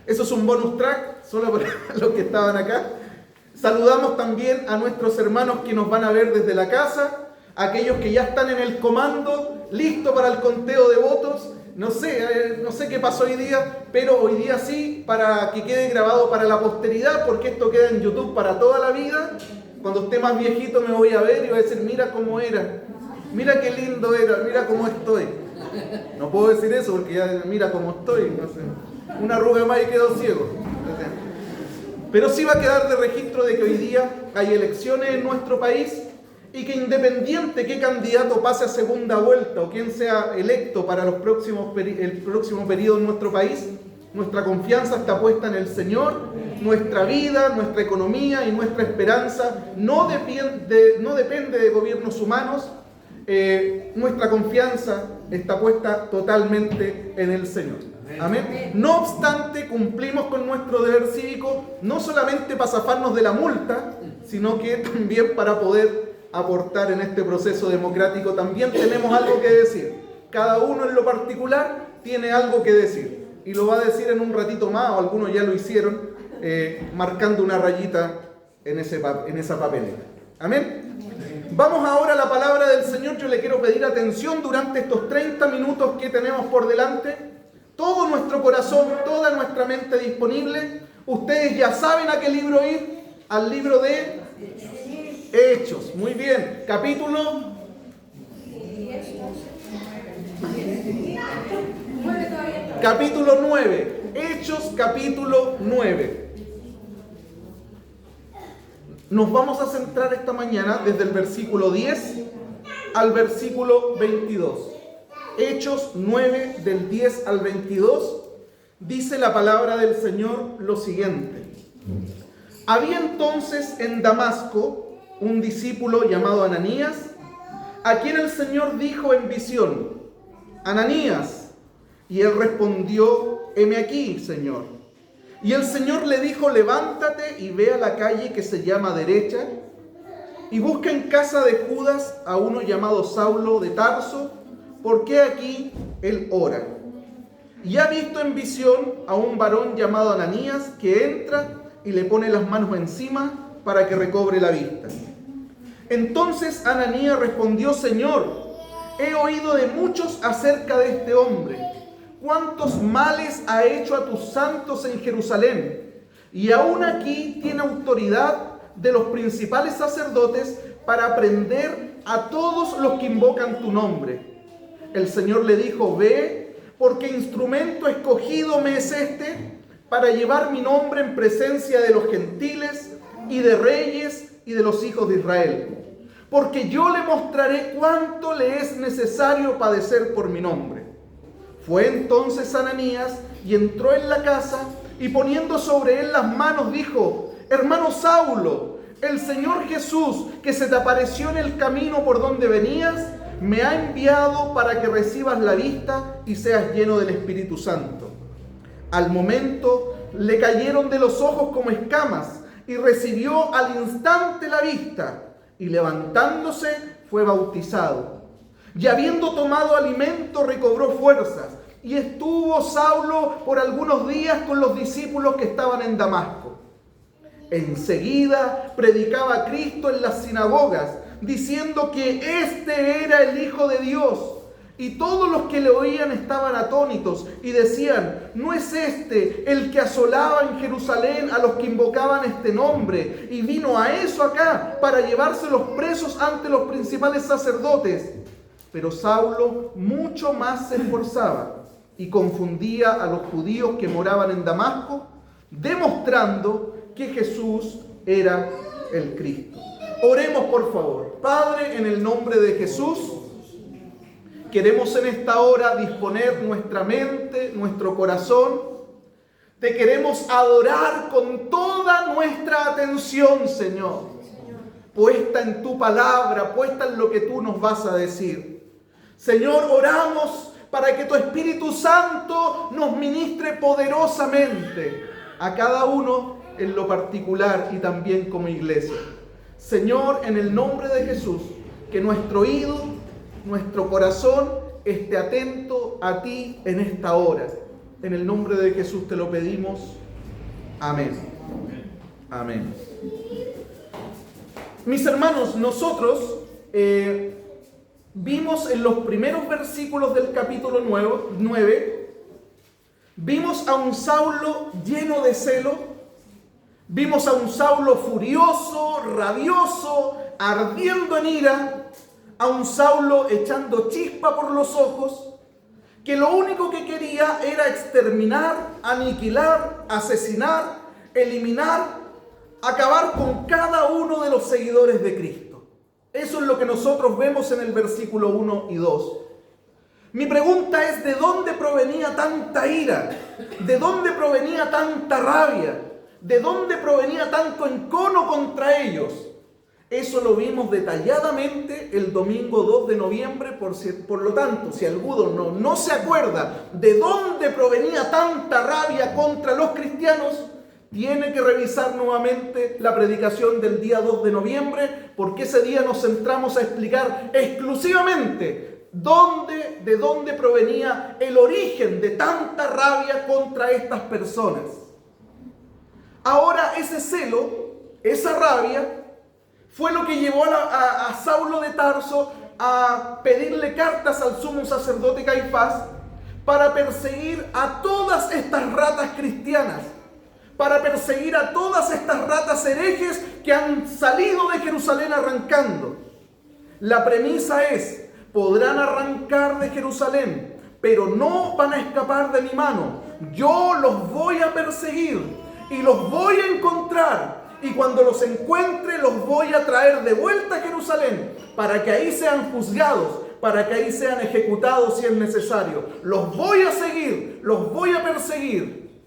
Eso es un bonus track, solo para los que estaban acá. Saludamos también a nuestros hermanos que nos van a ver desde la casa, aquellos que ya están en el comando, listos para el conteo de votos. No sé qué pasó hoy día, pero hoy día sí, para que quede grabado para la posteridad, porque esto queda en YouTube para toda la vida. Cuando esté más viejito me voy a ver y voy a decir, mira cómo era, mira qué lindo era, mira cómo estoy. No puedo decir eso porque ya mira cómo estoy, no sé. Una arruga más y quedo ciego. Pero sí va a quedar de registro de que hoy día hay elecciones en nuestro país y que independiente qué candidato pase a segunda vuelta o quién sea electo para el próximo periodo en nuestro país, nuestra confianza está puesta en el Señor, nuestra vida, nuestra economía y nuestra esperanza no depende de gobiernos humanos, nuestra confianza está puesta totalmente en el Señor. Amén. No obstante, cumplimos con nuestro deber cívico, no solamente para zafarnos de la multa, sino que también para poder aportar en este proceso democrático. También tenemos algo que decir. Cada uno en lo particular tiene algo que decir. Y lo va a decir en un ratito más, o algunos ya lo hicieron, marcando una rayita en esa papeleta. Amén. Vamos ahora a la palabra del Señor. Yo le quiero pedir atención durante estos 30 minutos que tenemos por delante. Todo nuestro corazón, toda nuestra mente disponible. Ustedes ya saben a qué libro ir. Al libro de Hechos. Muy bien. Capítulo 9. Hechos capítulo 9. Nos vamos a centrar esta mañana desde el versículo 10 al versículo 22. Hechos 9 del 10 al 22, dice la palabra del Señor lo siguiente. Había entonces en Damasco un discípulo llamado Ananías, a quien el Señor dijo en visión, Ananías, y él respondió, heme aquí, Señor. Y el Señor le dijo, levántate y ve a la calle que se llama Derecha, y busca en casa de Judas a uno llamado Saulo de Tarso, porque aquí él ora. Y ha visto en visión a un varón llamado Ananías que entra y le pone las manos encima para que recobre la vista. Entonces Ananías respondió, Señor, he oído de muchos acerca de este hombre, cuántos males ha hecho a tus santos en Jerusalén, y aún aquí tiene autoridad de los principales sacerdotes para prender a todos los que invocan tu nombre. El Señor le dijo, ve, porque instrumento escogido me es este, para llevar mi nombre en presencia de los gentiles y de reyes y de los hijos de Israel. Porque yo le mostraré cuánto le es necesario padecer por mi nombre. Fue entonces Ananías y entró en la casa y poniendo sobre él las manos dijo, hermano Saulo, el Señor Jesús que se te apareció en el camino por donde venías, me ha enviado para que recibas la vista y seas lleno del Espíritu Santo. Al momento le cayeron de los ojos como escamas y recibió al instante la vista y levantándose fue bautizado. Y habiendo tomado alimento recobró fuerzas y estuvo Saulo por algunos días con los discípulos que estaban en Damasco. Enseguida predicaba a Cristo en las sinagogas, diciendo que este era el Hijo de Dios. Y todos los que le oían estaban atónitos y decían, ¿no es este el que asolaba en Jerusalén a los que invocaban este nombre? Y vino a eso acá para llevarse los presos ante los principales sacerdotes. Pero Saulo mucho más se esforzaba y confundía a los judíos que moraban en Damasco, demostrando que Jesús era el Cristo. Oremos por favor. Padre, en el nombre de Jesús, queremos en esta hora disponer nuestra mente, nuestro corazón. Te queremos adorar con toda nuestra atención, Señor, puesta en tu palabra, puesta en lo que tú nos vas a decir. Señor, oramos para que tu Espíritu Santo nos ministre poderosamente a cada uno en lo particular y también como iglesia. Señor, en el nombre de Jesús, que nuestro oído, nuestro corazón esté atento a ti en esta hora. En el nombre de Jesús te lo pedimos. Amén. Amén. Mis hermanos, nosotros vimos en los primeros versículos del capítulo 9, vimos a un Saulo lleno de celo, vimos a un Saulo furioso, rabioso, ardiendo en ira, a un Saulo echando chispa por los ojos, que lo único que quería era exterminar, aniquilar, asesinar, eliminar, acabar con cada uno de los seguidores de Cristo. Eso es lo que nosotros vemos en el versículo 1 y 2. Mi pregunta es, ¿de dónde provenía tanta ira? ¿De dónde provenía tanta rabia? ¿De dónde provenía tanto encono contra ellos? Eso lo vimos detalladamente el domingo 2 de noviembre, por lo tanto, si alguno no se acuerda de dónde provenía tanta rabia contra los cristianos, tiene que revisar nuevamente la predicación del día 2 de noviembre, porque ese día nos centramos a explicar exclusivamente de dónde provenía el origen de tanta rabia contra estas personas. Ahora ese celo, esa rabia, fue lo que llevó a Saulo de Tarso a pedirle cartas al sumo sacerdote Caifás para perseguir a todas estas ratas cristianas, para perseguir a todas estas ratas herejes que han salido de Jerusalén arrancando. La premisa es, podrán arrancar de Jerusalén, pero no van a escapar de mi mano. Yo los voy a perseguir y los voy a encontrar. Y cuando los encuentre, los voy a traer de vuelta a Jerusalén, para que ahí sean juzgados, para que ahí sean ejecutados si es necesario. Los voy a seguir, los voy a perseguir,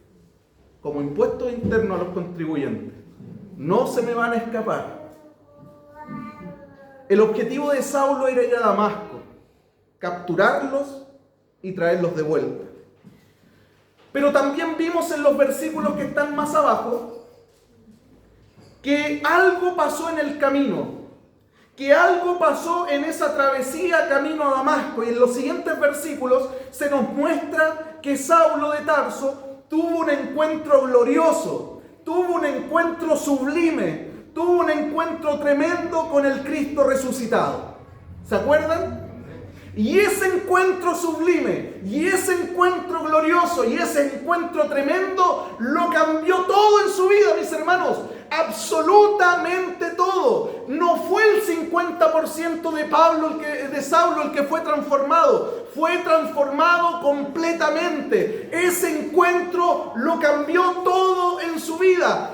como impuesto interno a los contribuyentes. No se me van a escapar. El objetivo de Saulo era ir a Damasco, capturarlos y traerlos de vuelta. Pero también vimos en los versículos que están más abajo, que algo pasó en el camino, que algo pasó en esa travesía camino a Damasco. Y en los siguientes versículos se nos muestra que Saulo de Tarso tuvo un encuentro glorioso, tuvo un encuentro sublime, tuvo un encuentro tremendo con el Cristo resucitado. ¿Se acuerdan? Y ese encuentro sublime, y ese encuentro glorioso, y ese encuentro tremendo, lo cambió todo en su vida, mis hermanos. Absolutamente todo. No fue el 50% de Saulo el que fue transformado completamente. Ese encuentro lo cambió todo en su vida.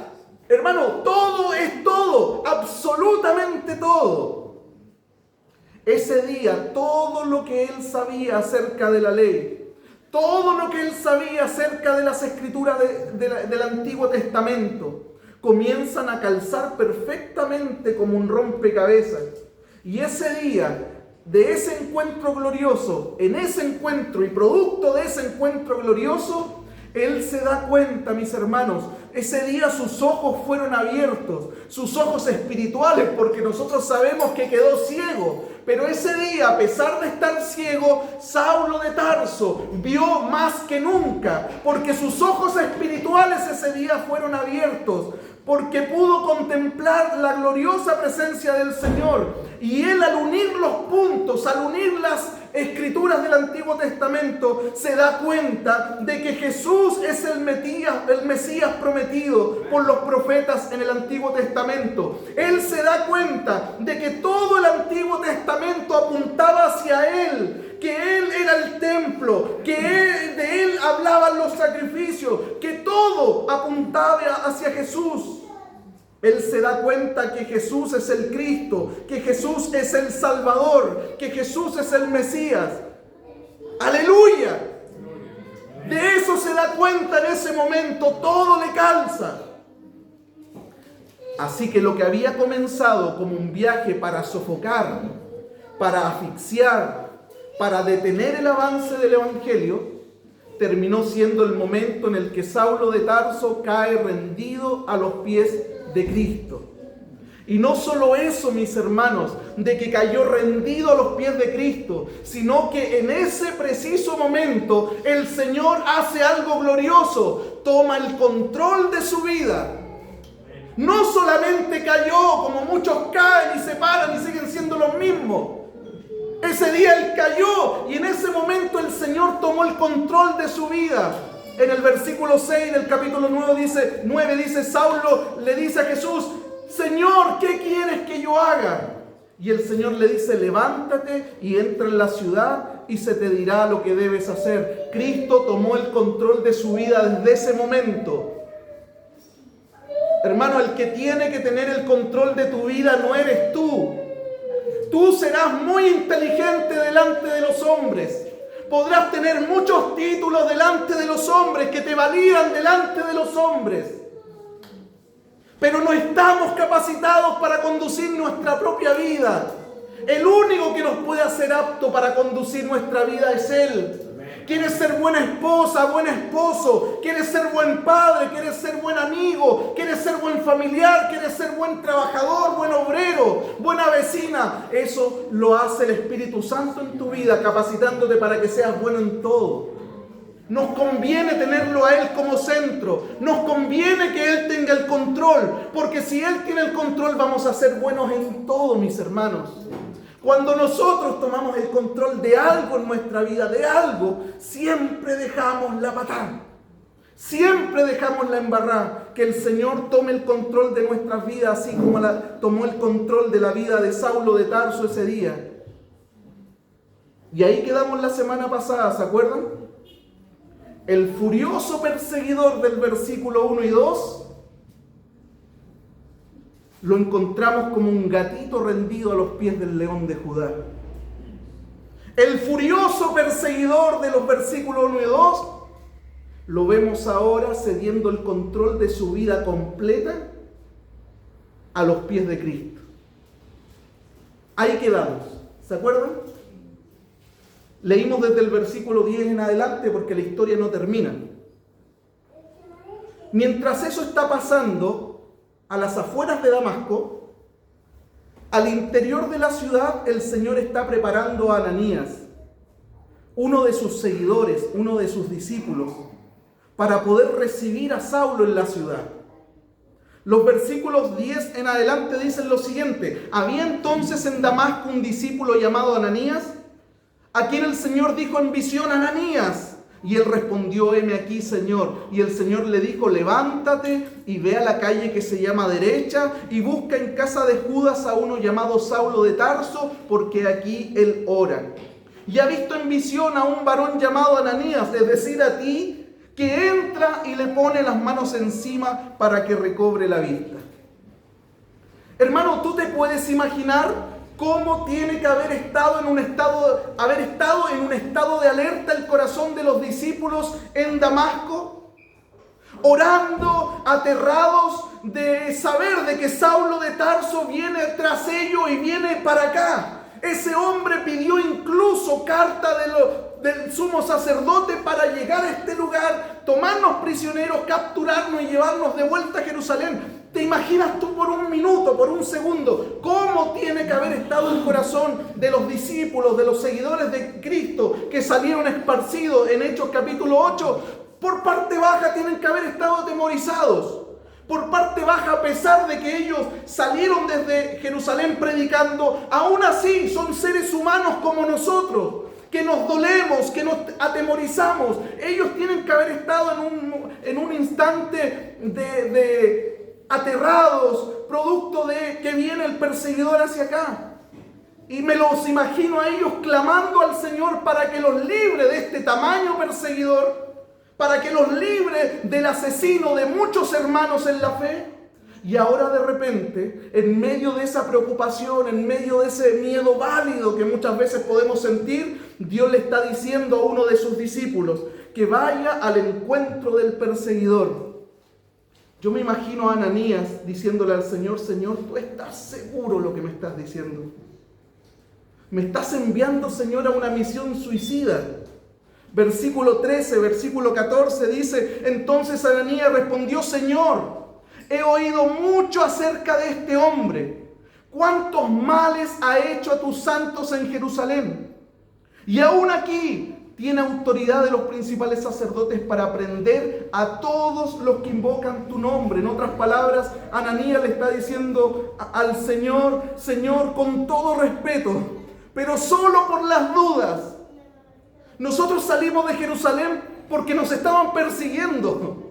Hermano, todo es todo, absolutamente todo. Ese día, todo lo que él sabía acerca de la ley, todo lo que él sabía acerca de las escrituras del Antiguo Testamento, comienzan a calzar perfectamente como un rompecabezas. Y ese día, de ese encuentro glorioso, en ese encuentro y producto de ese encuentro glorioso, él se da cuenta, mis hermanos, ese día sus ojos fueron abiertos, sus ojos espirituales, porque nosotros sabemos que quedó ciego. Pero ese día, a pesar de estar ciego, Saulo de Tarso vio más que nunca, porque sus ojos espirituales ese día fueron abiertos, porque pudo contemplar la gloriosa presencia del Señor. Y él, al unir los puntos, al unir las escrituras del Antiguo Testamento, se da cuenta de que Jesús es el Mesías prometido por los profetas en el Antiguo Testamento. Él se da cuenta de que todo el Antiguo Testamento apuntaba hacia él, que él era el templo, que de él hablaban los sacrificios, que todo apuntaba hacia Jesús. Él se da cuenta que Jesús es el Cristo, que Jesús es el Salvador, que Jesús es el Mesías. ¡Aleluya! De eso se da cuenta en ese momento, todo le calza. Así que lo que había comenzado como un viaje para sofocar, para asfixiar, para detener el avance del Evangelio, terminó siendo el momento en el que Saulo de Tarso cae rendido a los pies de Cristo. Y no solo eso, mis hermanos, de que cayó rendido a los pies de Cristo, sino que en ese preciso momento el Señor hace algo glorioso, toma el control de su vida. No solamente cayó, como muchos caen y se paran y siguen siendo los mismos. Ese día él cayó y en ese momento el Señor tomó el control de su vida. En el versículo 6 del capítulo 9 dice, Saulo le dice a Jesús: Señor, ¿qué quieres que yo haga? Y el Señor le dice: levántate y entra en la ciudad y se te dirá lo que debes hacer. Cristo tomó el control de su vida desde ese momento. Hermano, el que tiene que tener el control de tu vida no eres tú. Tú serás muy inteligente delante de los hombres. Podrás tener muchos títulos delante de los hombres que te valían delante de los hombres. Pero no estamos capacitados para conducir nuestra propia vida. El único que nos puede hacer apto para conducir nuestra vida es Él. ¿Quieres ser buena esposa, buen esposo? ¿Quieres ser buen padre? ¿Quieres ser buen amigo? ¿Quieres ser buen familiar? ¿Quieres ser buen trabajador, buen obrero, buena vecina? Eso lo hace el Espíritu Santo en tu vida, capacitándote para que seas bueno en todo. Nos conviene tenerlo a Él como centro. Nos conviene que Él tenga el control. Porque si Él tiene el control, vamos a ser buenos en todo, mis hermanos. Cuando nosotros tomamos el control de algo en nuestra vida, de algo, siempre dejamos la patada. Siempre dejamos la embarrada. Que el Señor tome el control de nuestras vidas, así como tomó el control de la vida de Saulo de Tarso ese día. Y ahí quedamos la semana pasada, ¿se acuerdan? El furioso perseguidor del versículo 1 y 2 lo encontramos como un gatito rendido a los pies del león de Judá. El furioso perseguidor de los versículos 1 y 2 lo vemos ahora cediendo el control de su vida completa a los pies de Cristo. Ahí quedamos, ¿se acuerdan? Leímos desde el versículo 10 en adelante porque la historia no termina. Mientras eso está pasando, a las afueras de Damasco, al interior de la ciudad, el Señor está preparando a Ananías, uno de sus seguidores, uno de sus discípulos, para poder recibir a Saulo en la ciudad. Los versículos 10 en adelante dicen lo siguiente: había entonces en Damasco un discípulo llamado Ananías, a quien el Señor dijo en visión: Ananías. Y él respondió: heme aquí, Señor. Y el Señor le dijo: levántate y ve a la calle que se llama Derecha y busca en casa de Judas a uno llamado Saulo de Tarso, porque aquí él ora. Y ha visto en visión a un varón llamado Ananías, es decir, a ti, que entra y le pone las manos encima para que recobre la vista. Hermano, ¿tú te puedes imaginar cómo tiene que haber estado en un estado de alerta el corazón de los discípulos en Damasco? Orando, aterrados de saber de que Saulo de Tarso viene tras ellos y viene para acá. Ese hombre pidió incluso carta del sumo sacerdote para llegar a este lugar, tomarnos prisioneros, capturarnos y llevarnos de vuelta a Jerusalén. ¿Te imaginas tú por un minuto, por un segundo, cómo tiene que haber estado el corazón de los discípulos, de los seguidores de Cristo que salieron esparcidos en Hechos capítulo 8? Por parte baja tienen que haber estado atemorizados. Por parte baja, a pesar de que ellos salieron desde Jerusalén predicando, aún así son seres humanos como nosotros, que nos dolemos, que nos atemorizamos. Ellos tienen que haber estado en un instante de aterrados, producto de que viene el perseguidor hacia acá. Y me los imagino a ellos clamando al Señor para que los libre de este tamaño perseguidor, para que los libre del asesino de muchos hermanos en la fe. Y ahora de repente, en medio de esa preocupación, en medio de ese miedo válido que muchas veces podemos sentir, Dios le está diciendo a uno de sus discípulos que vaya al encuentro del perseguidor. Yo me imagino a Ananías diciéndole al Señor: Señor, ¿tú estás seguro lo que me estás diciendo? Me estás enviando, Señor, a una misión suicida. Versículo 13, versículo 14 dice: entonces Ananías respondió: Señor, He oído mucho acerca de este hombre. Cuántos males ha hecho a tus santos en Jerusalén. Y aún aquí tiene autoridad de los principales sacerdotes para prender a todos los que invocan tu nombre. En otras palabras, Ananías le está diciendo al Señor: Señor, con todo respeto, pero solo por las dudas. Nosotros salimos de Jerusalén porque nos estaban persiguiendo.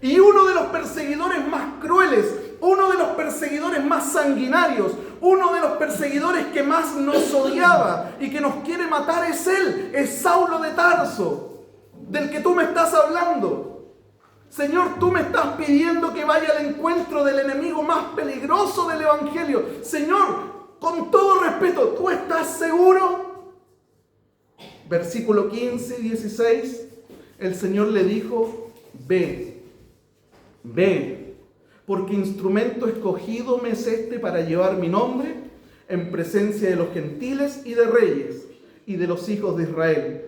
Y uno de los perseguidores más crueles, uno de los perseguidores más sanguinarios, uno de los perseguidores que más nos odiaba y que nos quiere matar es él, es Saulo de Tarso, del que tú me estás hablando. Señor, tú me estás pidiendo que vaya al encuentro del enemigo más peligroso del Evangelio. Señor, con todo respeto, ¿tú estás seguro? Versículo 15 y 16, el Señor le dijo: ve, porque instrumento escogido me es este para llevar mi nombre en presencia de los gentiles y de reyes y de los hijos de Israel.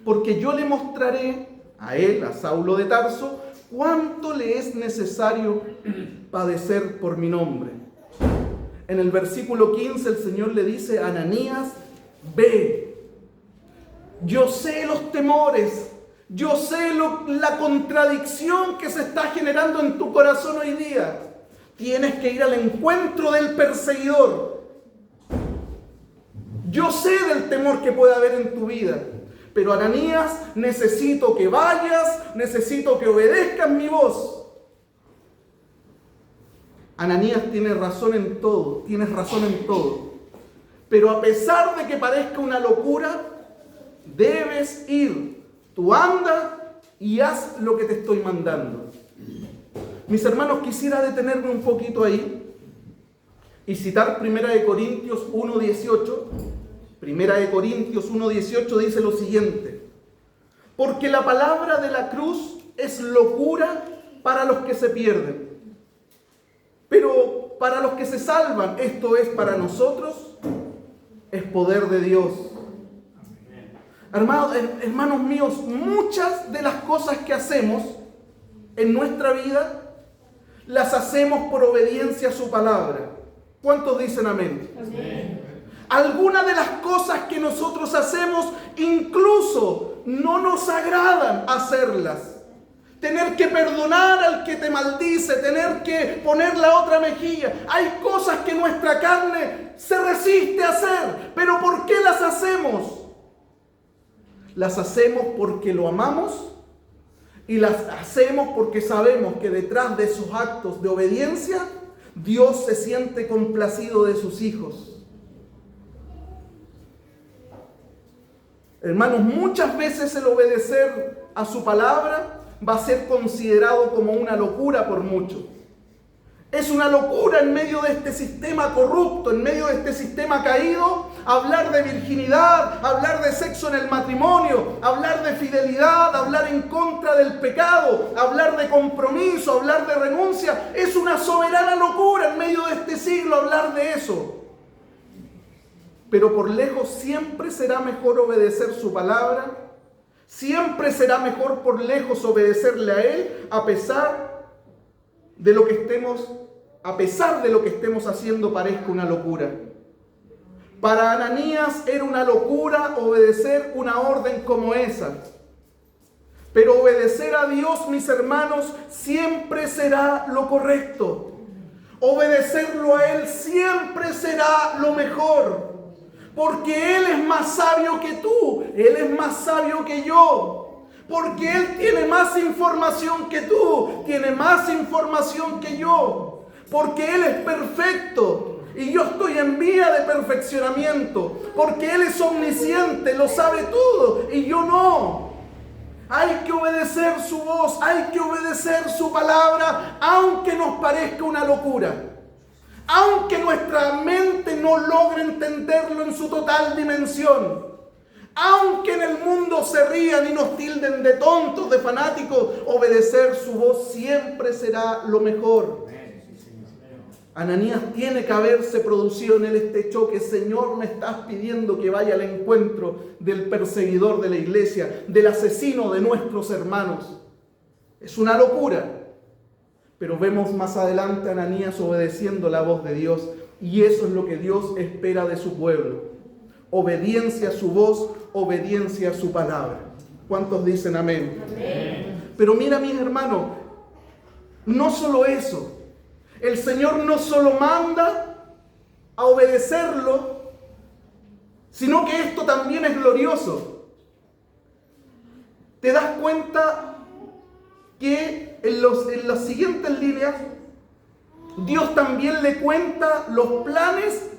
Porque yo le mostraré a él, a Saulo de Tarso, cuánto le es necesario padecer por mi nombre. En el versículo 15 el Señor le dice a Ananías: ve. Yo sé los temores, yo sé la contradicción que se está generando en tu corazón hoy día. Tienes que ir al encuentro del perseguidor. Yo sé del temor que puede haber en tu vida. Pero Ananías, necesito que vayas, necesito que obedezcas mi voz. Ananías tiene razón en todo, tienes razón en todo. Pero a pesar de que parezca una locura, debes ir. Tú anda y haz lo que te estoy mandando. Mis hermanos, quisiera detenerme un poquito ahí y citar 1 Corintios 1:18. 1 Corintios 1:18 dice lo siguiente: porque la palabra de la cruz es locura para los que se pierden, pero para los que se salvan, esto es, para nosotros, es poder de Dios. Hermanos míos, muchas de las cosas que hacemos en nuestra vida las hacemos por obediencia a su palabra. ¿Cuántos dicen amén? Amén. Algunas de las cosas que nosotros hacemos incluso no nos agradan hacerlas. Tener que perdonar al que te maldice, tener que poner la otra mejilla. Hay cosas que nuestra carne se resiste a hacer. ¿Pero por qué las hacemos? Las hacemos porque lo amamos y las hacemos porque sabemos que detrás de esos actos de obediencia Dios se siente complacido de sus hijos. Hermanos, muchas veces el obedecer a su palabra va a ser considerado como una locura por muchos. Es una locura en medio de este sistema corrupto, en medio de este sistema caído, hablar de virginidad, hablar de sexo en el matrimonio, hablar de fidelidad, hablar en contra del pecado, hablar de compromiso, hablar de renuncia. Es una soberana locura en medio de este siglo hablar de eso. Pero por lejos siempre será mejor obedecer su palabra, siempre será mejor por lejos obedecerle a Él, a pesar de lo que estemos haciendo parezca una locura. Para Ananías era una locura obedecer una orden como esa. Pero obedecer a Dios, mis hermanos, siempre será lo correcto. Obedecerlo a Él siempre será lo mejor. Porque Él es más sabio que tú, Él es más sabio que yo. Porque Él tiene más información que tú, tiene más información que yo. Porque Él es perfecto y yo estoy en vía de perfeccionamiento. Porque Él es omnisciente, lo sabe todo y yo no. Hay que obedecer su voz, hay que obedecer su palabra, aunque nos parezca una locura. Aunque nuestra mente no logre entenderlo en su total dimensión. Aunque en el mundo se rían y nos tilden de tontos, de fanáticos, obedecer su voz siempre será lo mejor. Ananías tiene que haberse producido en él este choque. Señor, me estás pidiendo que vaya al encuentro del perseguidor de la iglesia, del asesino de nuestros hermanos. Es una locura. Pero vemos más adelante a Ananías obedeciendo la voz de Dios. Y eso es lo que Dios espera de su pueblo. Obediencia a su voz, obediencia a su palabra. ¿Cuántos dicen amén? Amén. Pero mira, mis hermanos, no solo eso. El Señor no solo manda a obedecerlo, sino que esto también es glorioso. ¿Te das cuenta que en las siguientes líneas Dios también le cuenta los planes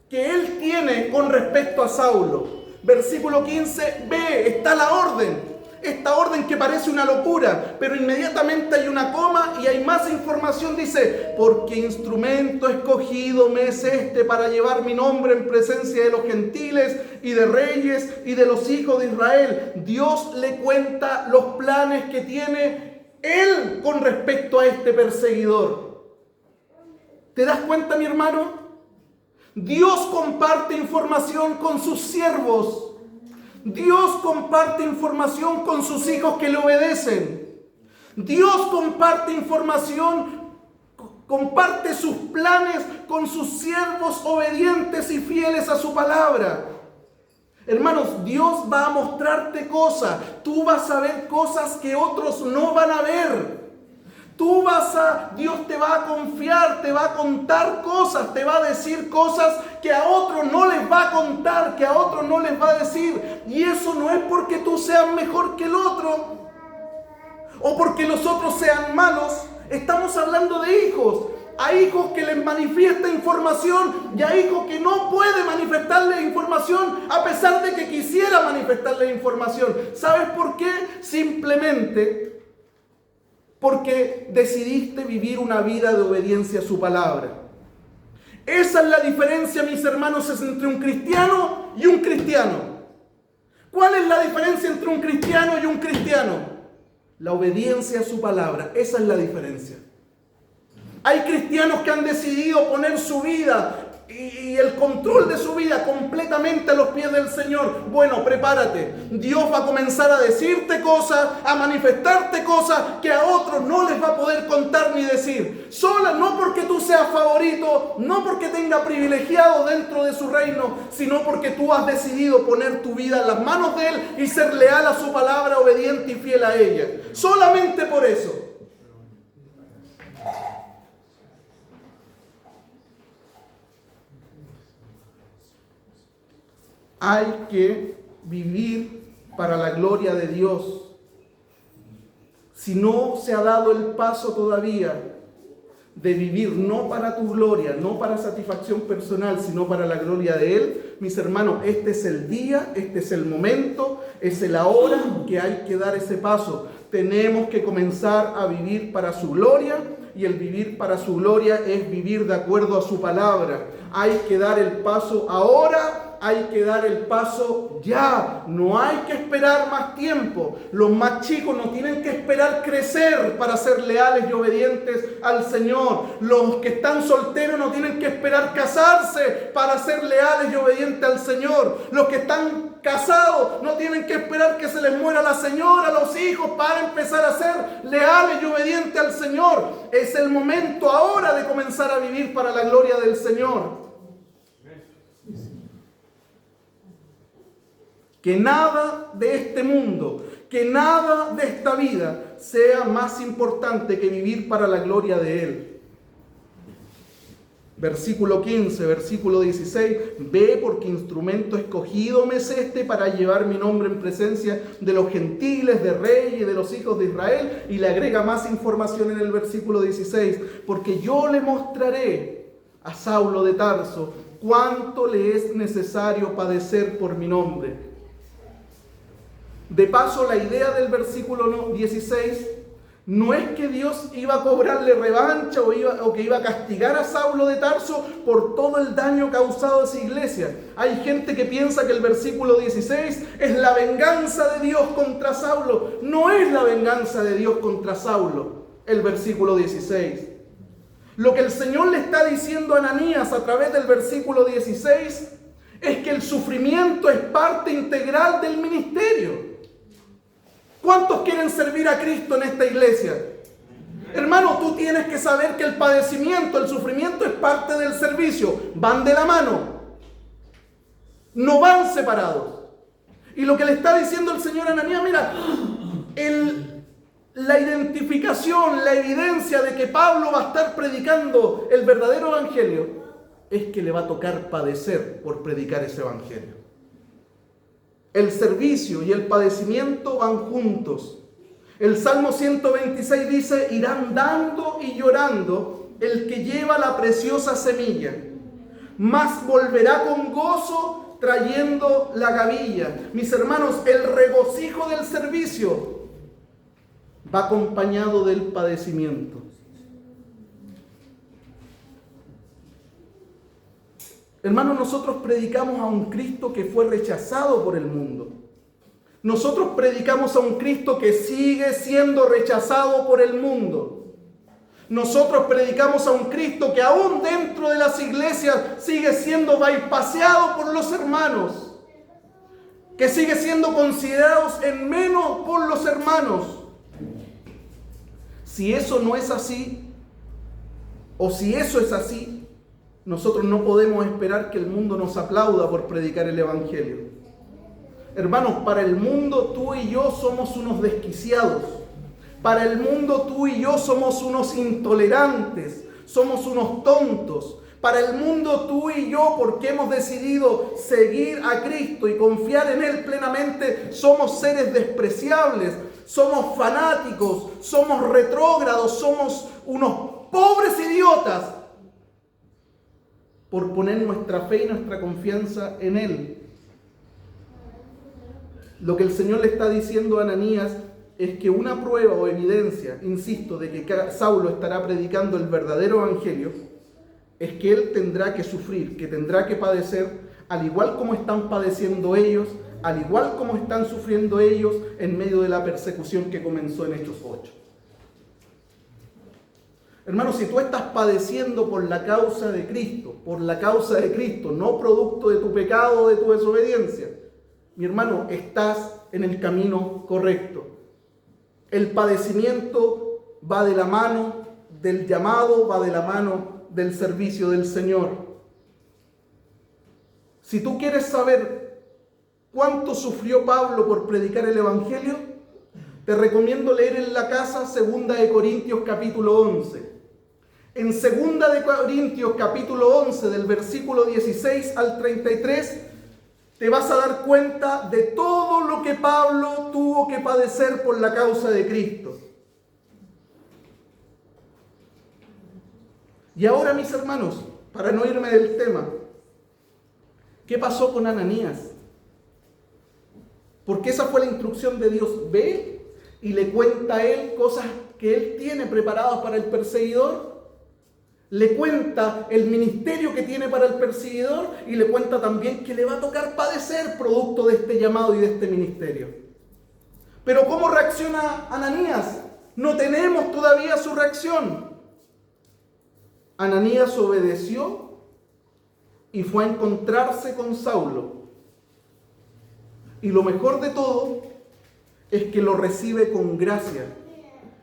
que Él tiene con respecto a Saulo? Versículo 15, ve, está la orden. Esta orden que parece una locura, pero inmediatamente hay una coma y hay más información. Dice, porque instrumento escogido me es este para llevar mi nombre en presencia de los gentiles y de reyes y de los hijos de Israel. Dios le cuenta los planes que tiene Él con respecto a este perseguidor. ¿Te das cuenta, mi hermano? Dios comparte información con sus siervos. Dios comparte información con sus hijos que le obedecen. Dios comparte información, comparte sus planes con sus siervos obedientes y fieles a su palabra. Hermanos, Dios va a mostrarte cosas. Tú vas a ver cosas que otros no van a ver. Dios te va a confiar, te va a contar cosas, te va a decir cosas que a otros no les va a contar, que a otros no les va a decir. Y eso no es porque tú seas mejor que el otro o porque los otros sean malos. Estamos hablando de hijos. Hay hijos que les manifiesta información y hay hijos que no puede manifestarles información a pesar de que quisiera manifestarles información. ¿Sabes por qué? Simplemente porque decidiste vivir una vida de obediencia a su palabra. Esa es la diferencia, mis hermanos, entre un cristiano y un cristiano. ¿Cuál es la diferencia entre un cristiano y un cristiano? La obediencia a su palabra. Esa es la diferencia. Hay cristianos que han decidido poner su vida y el control de su vida completamente a los pies del Señor. Bueno, prepárate. Dios va a comenzar a decirte cosas, a manifestarte cosas que a otros no les va a poder contar ni decir. Sola, no porque tú seas favorito, no porque tenga privilegiado dentro de su reino, sino porque tú has decidido poner tu vida en las manos de Él y ser leal a su palabra, obediente y fiel a ella. Solamente por eso. Hay que vivir para la gloria de Dios. Si no se ha dado el paso todavía de vivir no para tu gloria, no para satisfacción personal, sino para la gloria de Él, mis hermanos, este es el día, este es el momento, es la hora que hay que dar ese paso. Tenemos que comenzar a vivir para su gloria, y el vivir para su gloria es vivir de acuerdo a su palabra. Hay que dar el paso ahora. Hay que dar el paso ya, no hay que esperar más tiempo. Los más chicos no tienen que esperar crecer para ser leales y obedientes al Señor. Los que están solteros no tienen que esperar casarse para ser leales y obedientes al Señor. Los que están casados no tienen que esperar que se les muera la señora, los hijos, para empezar a ser leales y obedientes al Señor. Es el momento ahora de comenzar a vivir para la gloria del Señor. Que nada de este mundo, que nada de esta vida sea más importante que vivir para la gloria de Él. Versículo 15, versículo 16. Ve, porque instrumento escogido me es este para llevar mi nombre en presencia de los gentiles, de reyes y de los hijos de Israel. Y le agrega más información en el versículo 16. Porque yo le mostraré a Saulo de Tarso cuánto le es necesario padecer por mi nombre. De paso, la idea del versículo 16 no es que Dios iba a cobrarle revancha o que iba a castigar a Saulo de Tarso por todo el daño causado a esa iglesia. Hay gente que piensa que el versículo 16 es la venganza de Dios contra Saulo. No es la venganza de Dios contra Saulo, el versículo 16. Lo que el Señor le está diciendo a Ananías a través del versículo 16 es que el sufrimiento es parte integral del ministerio. ¿Cuántos quieren servir a Cristo en esta iglesia? Hermano, tú tienes que saber que el padecimiento, el sufrimiento es parte del servicio. Van de la mano. No van separados. Y lo que le está diciendo el Señor a Ananías, mira, la identificación, la evidencia de que Pablo va a estar predicando el verdadero evangelio es que le va a tocar padecer por predicar ese evangelio. El servicio y el padecimiento van juntos. El Salmo 126 dice: irán dando y llorando el que lleva la preciosa semilla, mas volverá con gozo trayendo la gavilla. Mis hermanos, el regocijo del servicio va acompañado del padecimiento. Hermanos, nosotros predicamos a un Cristo que fue rechazado por el mundo. Nosotros predicamos a un Cristo que sigue siendo rechazado por el mundo. Nosotros predicamos a un Cristo que aún dentro de las iglesias sigue siendo bypaseado por los hermanos, que sigue siendo considerado en menos por los hermanos. Si eso no es así, o si eso es así, nosotros no podemos esperar que el mundo nos aplauda por predicar el evangelio. Hermanos, para el mundo tú y yo somos unos desquiciados. Para el mundo tú y yo somos unos intolerantes, somos unos tontos. Para el mundo tú y yo, porque hemos decidido seguir a Cristo y confiar en Él plenamente, somos seres despreciables, somos fanáticos, somos retrógrados, somos unos pobres idiotas por poner nuestra fe y nuestra confianza en Él. Lo que el Señor le está diciendo a Ananías es que una prueba o evidencia, insisto, de que Saulo estará predicando el verdadero evangelio, es que él tendrá que sufrir, que tendrá que padecer, al igual como están padeciendo ellos, al igual como están sufriendo ellos en medio de la persecución que comenzó en Hechos 8. Hermano, si tú estás padeciendo por la causa de Cristo, no producto de tu pecado o de tu desobediencia, mi hermano, estás en el camino correcto. El padecimiento va de la mano del llamado, va de la mano del servicio del Señor. Si tú quieres saber cuánto sufrió Pablo por predicar el evangelio, te recomiendo leer en la casa 2 de Corintios capítulo 11. En 2 de Corintios capítulo 11, del versículo 16 al 33, te vas a dar cuenta de todo lo que Pablo tuvo que padecer por la causa de Cristo. Y ahora, mis hermanos, para no irme del tema, ¿qué pasó con Ananías? Porque esa fue la instrucción de Dios. Ve y le cuenta a él cosas que él tiene preparadas para el perseguidor. Le cuenta el ministerio que tiene para el perseguidor y le cuenta también que le va a tocar padecer producto de este llamado y de este ministerio. Pero ¿cómo reacciona Ananías? No tenemos todavía su reacción. Ananías obedeció y fue a encontrarse con Saulo. Y lo mejor de todo es que lo recibe con gracia.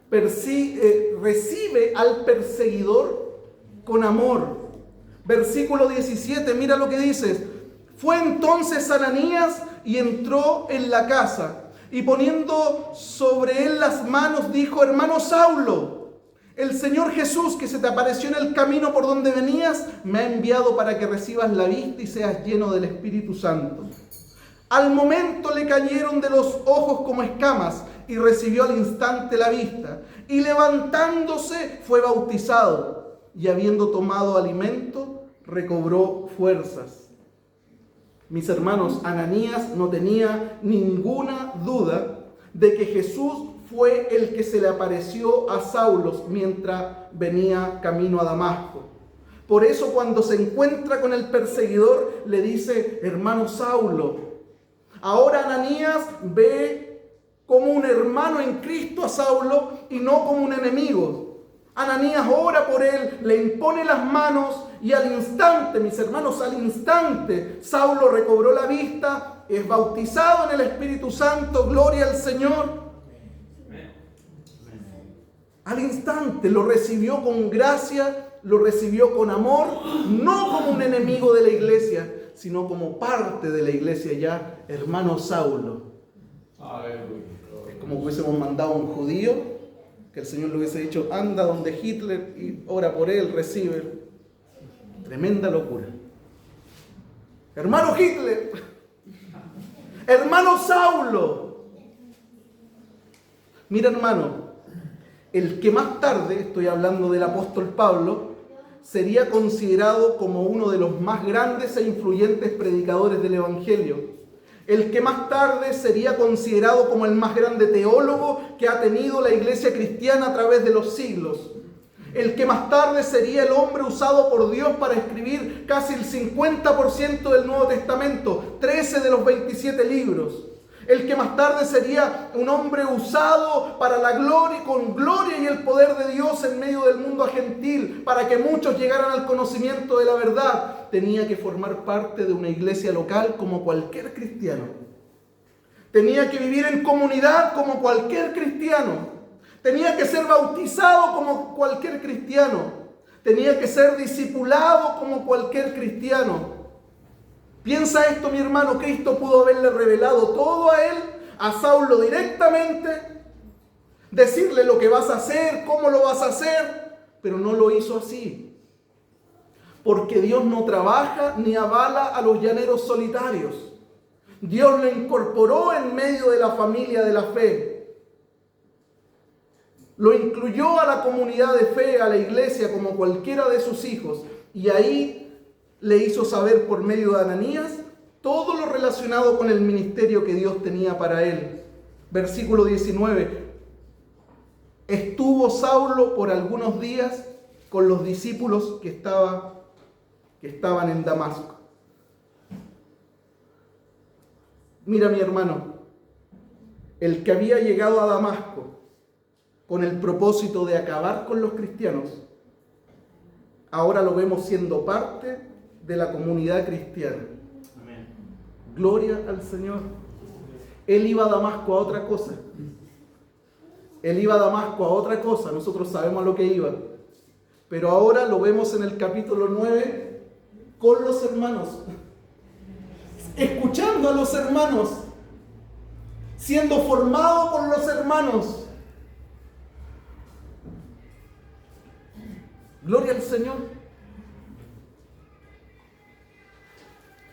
Recibe al perseguidor con amor. Versículo 17, mira lo que dice. Fue entonces Ananías y entró en la casa, y poniendo sobre él las manos dijo: hermano Saulo, el Señor Jesús, que se te apareció en el camino por donde venías, me ha enviado para que recibas la vista y seas lleno del Espíritu Santo. Al momento le cayeron de los ojos como escamas y recibió al instante la vista, y levantándose fue bautizado. Y habiendo tomado alimento, recobró fuerzas. Mis hermanos, Ananías no tenía ninguna duda de que Jesús fue el que se le apareció a Saulo mientras venía camino a Damasco. Por eso cuando se encuentra con el perseguidor, le dice: hermano Saulo. Ahora Ananías ve como un hermano en Cristo a Saulo y no como un enemigo. Ananías ora por él, le impone las manos y al instante, mis hermanos, al instante, Saulo recobró la vista, es bautizado en el Espíritu Santo, gloria al Señor. Al instante lo recibió con gracia, lo recibió con amor, no como un enemigo de la iglesia, sino como parte de la iglesia ya, hermano Saulo. Es como que hubiésemos mandado a un judío, que el Señor le hubiese dicho, anda donde Hitler y ora por él, recibe. Tremenda locura. Hermano Hitler, hermano Saulo. Mira, hermano, el que más tarde, estoy hablando del apóstol Pablo, sería considerado como uno de los más grandes e influyentes predicadores del Evangelio. El que más tarde sería considerado como el más grande teólogo que ha tenido la iglesia cristiana a través de los siglos. El que más tarde sería el hombre usado por Dios para escribir casi el 50% del Nuevo Testamento, 13 de los 27 libros. El que más tarde sería un hombre usado para la gloria, con gloria y el poder de Dios en medio del mundo gentil, para que muchos llegaran al conocimiento de la verdad, tenía que formar parte de una iglesia local como cualquier cristiano. Tenía que vivir en comunidad como cualquier cristiano. Tenía que ser bautizado como cualquier cristiano. Tenía que ser discipulado como cualquier cristiano. Piensa esto, mi hermano, Cristo pudo haberle revelado todo a él, a Saulo directamente, decirle lo que vas a hacer, cómo lo vas a hacer, pero no lo hizo así. Porque Dios no trabaja ni avala a los llaneros solitarios. Dios lo incorporó en medio de la familia de la fe. Lo incluyó a la comunidad de fe, a la iglesia, como cualquiera de sus hijos. Y ahí le hizo saber por medio de Ananías todo lo relacionado con el ministerio que Dios tenía para él. Versículo 19. Estuvo Saulo por algunos días con los discípulos que estaban en Damasco. Mira, mi hermano, el que había llegado a Damasco con el propósito de acabar con los cristianos, ahora lo vemos siendo parte de la comunidad cristiana. Amén. Gloria al Señor. Él iba a Damasco a otra cosa. Él iba a Damasco a otra cosa. Nosotros sabemos a lo que iba. Pero ahora lo vemos en el capítulo 9 con los hermanos. Escuchando a los hermanos. Siendo formado por los hermanos. Gloria al Señor.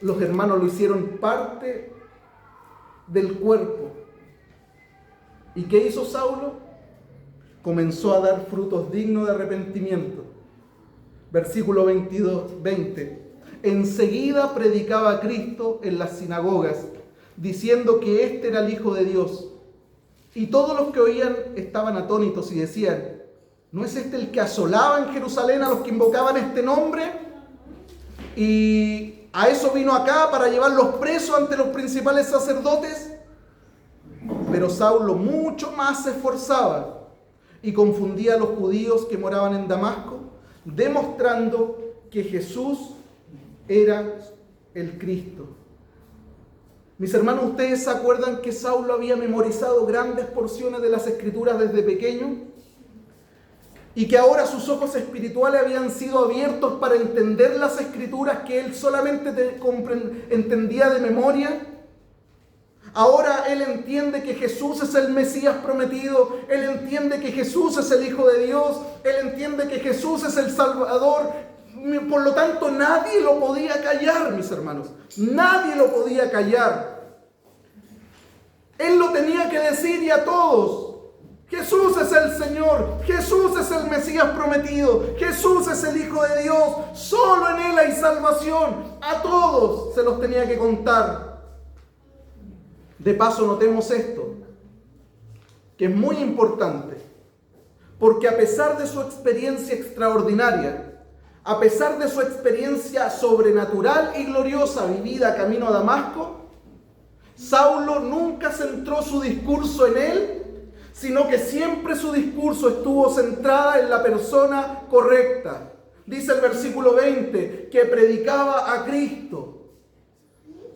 Los hermanos lo hicieron parte del cuerpo. ¿Y qué hizo Saulo? Comenzó a dar frutos dignos de arrepentimiento. Versículo 20. Enseguida predicaba a Cristo en las sinagogas, diciendo que éste era el Hijo de Dios. Y todos los que oían estaban atónitos y decían, ¿no es este el que asolaba en Jerusalén a los que invocaban este nombre? Y a eso vino acá, para llevarlos presos ante los principales sacerdotes. Pero Saulo mucho más se esforzaba y confundía a los judíos que moraban en Damasco, demostrando que Jesús era el Cristo. Mis hermanos, ¿ustedes se acuerdan que Saulo había memorizado grandes porciones de las Escrituras desde pequeño? Y que ahora sus ojos espirituales habían sido abiertos para entender las Escrituras que él solamente entendía de memoria. Ahora él entiende que Jesús es el Mesías prometido. Él entiende que Jesús es el Hijo de Dios. Él entiende que Jesús es el Salvador. Por lo tanto, nadie lo podía callar, mis hermanos. Nadie lo podía callar. Él lo tenía que decir, y a todos. Jesús es el Señor, Jesús es el Mesías prometido, Jesús es el Hijo de Dios, solo en Él hay salvación. A todos se los tenía que contar. De paso, notemos esto, que es muy importante, porque a pesar de su experiencia extraordinaria, a pesar de su experiencia sobrenatural y gloriosa vivida camino a Damasco, Saulo nunca centró su discurso en él, sino que siempre su discurso estuvo centrada en la persona correcta. Dice el versículo 20, que predicaba a Cristo.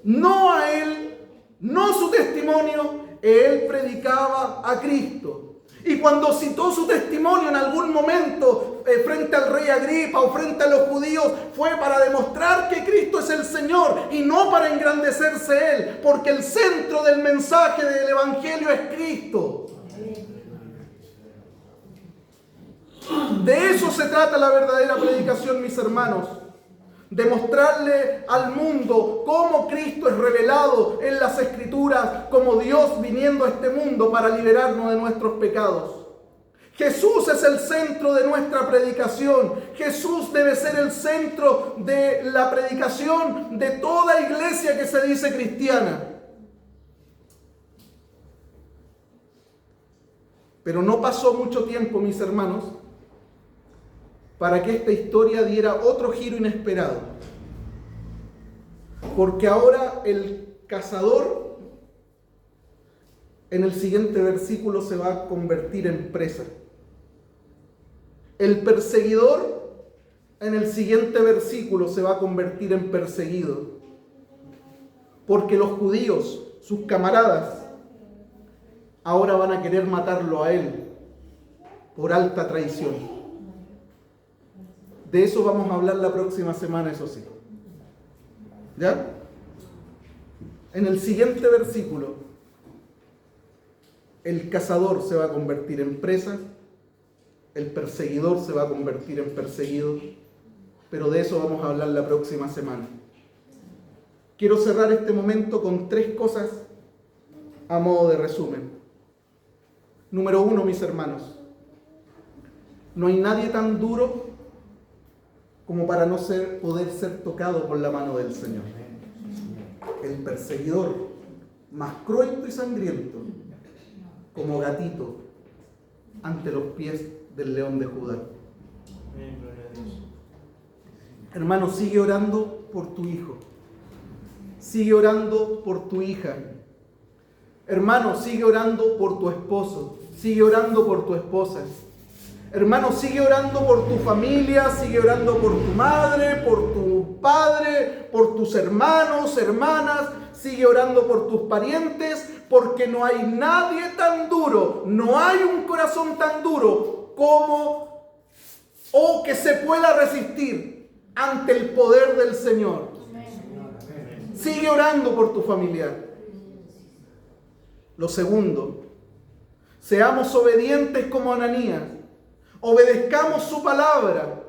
No a él, no su testimonio, él predicaba a Cristo. Y cuando citó su testimonio en algún momento frente al rey Agripa o frente a los judíos, fue para demostrar que Cristo es el Señor y no para engrandecerse Él, porque el centro del mensaje del Evangelio es Cristo. De eso se trata la verdadera predicación, mis hermanos. Demostrarle al mundo cómo Cristo es revelado en las Escrituras como Dios viniendo a este mundo para liberarnos de nuestros pecados. Jesús es el centro de nuestra predicación. Jesús debe ser el centro de la predicación de toda iglesia que se dice cristiana. Pero no pasó mucho tiempo, mis hermanos, para que esta historia diera otro giro inesperado. Porque ahora el cazador en el siguiente versículo se va a convertir en presa. El perseguidor en el siguiente versículo se va a convertir en perseguido. Porque los judíos, sus camaradas, ahora van a querer matarlo a él por alta traición. De eso vamos a hablar la próxima semana, eso sí. ¿Ya? En el siguiente versículo, el cazador se va a convertir en presa, el perseguidor se va a convertir en perseguido, pero de eso vamos a hablar la próxima semana. Quiero cerrar este momento con 3 cosas a modo de resumen. Número 1, mis hermanos, no hay nadie tan duro como para no poder ser tocado por la mano del Señor. El perseguidor, más cruento y sangriento, como gatito ante los pies del león de Judá. Hermano, sigue orando por tu hijo. Sigue orando por tu hija. Hermano, sigue orando por tu esposo. Sigue orando por tu esposa. Hermano, sigue orando por tu familia, sigue orando por tu madre, por tu padre, por tus hermanos, hermanas, sigue orando por tus parientes, porque no hay nadie tan duro, no hay un corazón tan duro como o que se pueda resistir ante el poder del Señor. Sigue orando por tu familiar. Lo segundo, seamos obedientes como Ananías. Obedezcamos su palabra.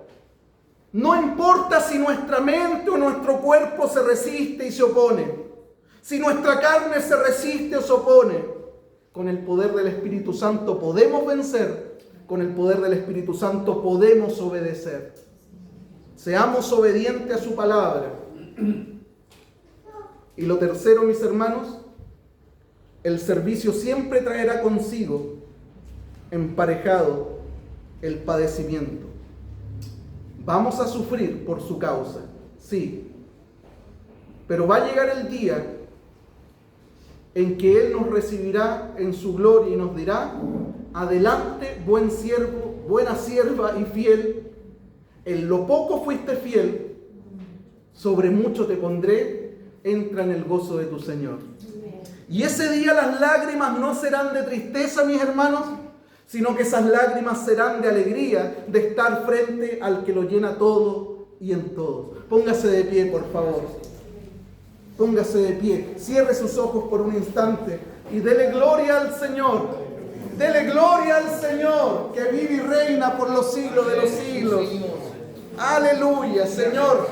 No importa si nuestra mente o nuestro cuerpo se resiste y se opone. Si nuestra carne se resiste o se opone. Con el poder del Espíritu Santo podemos vencer. Con el poder del Espíritu Santo podemos obedecer. Seamos obedientes a su palabra. Y lo tercero, mis hermanos, el servicio siempre traerá consigo emparejado el padecimiento. Vamos a sufrir por su causa, sí, pero va a llegar el día en que Él nos recibirá en su gloria y nos dirá: adelante, buen siervo, buena sierva y fiel, en lo poco fuiste fiel, sobre mucho te pondré, entra en el gozo de tu Señor. Y ese día las lágrimas no serán de tristeza, mis hermanos, sino que esas lágrimas serán de alegría de estar frente al que lo llena todo y en todos. Póngase de pie, por favor. Póngase de pie. Cierre sus ojos por un instante y dele gloria al Señor. Dele gloria al Señor, que vive y reina por los siglos de los siglos. Aleluya, Señor.